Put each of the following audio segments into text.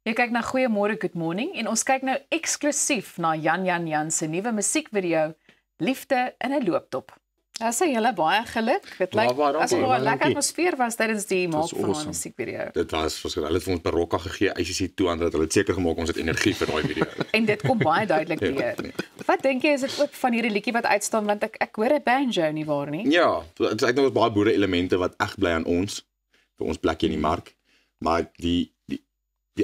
Jy kyk na Goeiemôre Good Morning en ons kyk nou eksklusief na Jan se nuwe musiekvideo Liefde in 'n looptop. Daar sê julle baie geluk. Dit lyk asof daar 'n lekker atmosfeer was tydens die maak van die musiekvideo. Dit was verskriklik. Hulle het vir ons barokka gegee, ICC 200. Hulle het seker gemaak ons het energie vir daai video. En dit kom baie duidelik deur. Wat dink jy is dit ook van hierdie liedjie wat uitstaan want ek hoor 'n banjo nie waar nie? Ja, dit is eintlik baie boere elemente wat eg bly aan ons vir ons plekjie in die mark. Maar die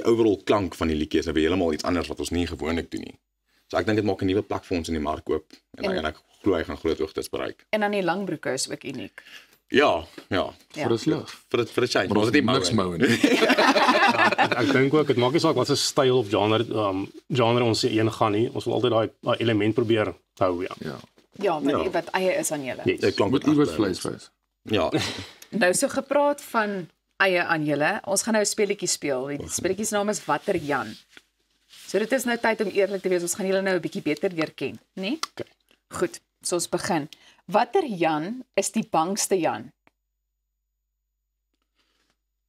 overall klank van die liedjie is nou heeltemal iets anders wat ons nie gewoonlik doen nie. So ek dink dit maak 'n nuwe plek vir ons in die mark oop en ek glo hy gaan groot hoogtes bereik. En dan die langbroeke is ook uniek. Ja. Vir die lig. Vir die change. Maar ons het niks mou nie. Ek dink ook dit maak nie saak wat 'n styl of genre ons heen gaan nie. Ons wil altyd daai element probeer hou, ja. Ja, maar wat eie is aan julle. Dit klink met iewers vleis wees. Ja. Nou so gepraat van eie aan julle. Ons gaan nou 'n speletjie speel. Die speletjie se naam is Watter Jan. So dit is nou tyd om eerlik te wees. Ons gaan julle nou 'n bietjie beter leer ken, né? Okay. Goed, so ons begin. Watter Jan is die bangste Jan?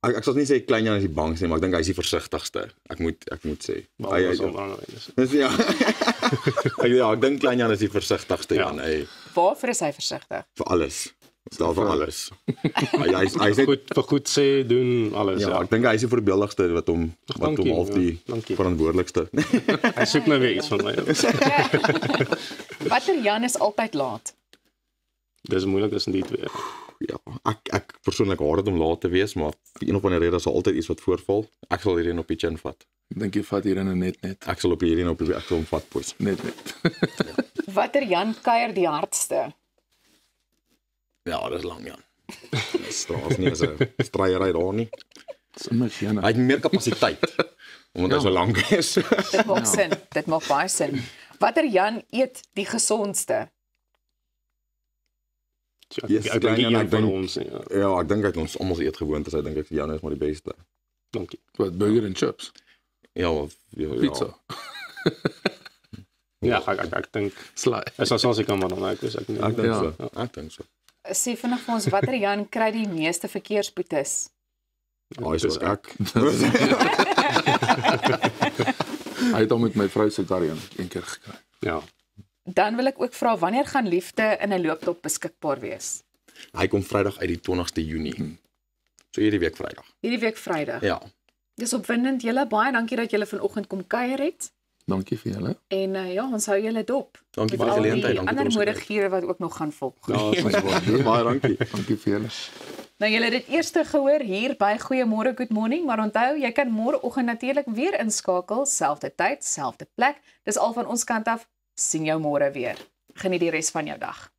Ek sal nie sê klein Jan is die bangste nie, maar ek dink hy is die versigtigste. Ek moet sê. Ek dink klein Jan is die versigtigste Jan. Waarvoor is hy versigtig? Vir alles. Stel vir alles. Hy sê vir goed sê doen alles. Ja, ek dink hy is die voorbeeldigste wat hom half die verantwoordelikste. Hy soek nou weer iets van my. Watter Jan is altyd laat? Dis moeilik tussen die twee. Ja, ek persoonlik haat dit om laat te wees, maar vir een of ander rede sal altyd iets wat voorval. Ek sal hierdie op die chin vat. Dink jy vat hier in net. Ek sal op hierdie ek sal hom vat boys. Net. Watter Jan kuier die hardste? Ja, dis lang Jan. Straas nie, is 'n stryery daar nie. Hy het meer kapasiteit omdat hy so lank is. Dit maak sin. Dit maak baie sin. Watter Jan eet die gesondste? Ek dink een van ons. Ja, ek dink hy het ons almal eet gewoond, so ek dink Jan is maar die beste. Dankie. Wat burger en chips? Ja. Pizza. Ja, ek dink slaai. Is ons kan maar dan ek dink so. Sê vinnig vir ons watter Jan kry die meeste verkeersboetes? Dis ek. Hy het hom met my vrou se daarin een keer gekry. Ja. Dan wil ek ook vra wanneer gaan Liefde in 'n looptop beskikbaar wees? Hy kom Vrydag uit die 20ste Junie. So hierdie week Vrydag. Hierdie week Vrydag. Ja. Dis opwindend. Julle baie dankie dat julle vanoggend kom kuier het. Dankie vir julle. En ja, ons hou julle dop. Dankie vir die geleentheid. Dankie ander moedighede wat ook nog gaan volg. Ja, baie dankie. Dankie vir julle. Nou julle het dit eerste gehoor hier by Goeiemôre Good Morning, maar onthou, jy kan môreoggend natuurlik weer inskakel, selfde tyd, selfde plek. Dis al van ons kant af. Sien jou môre weer. Geniet die res van jou dag.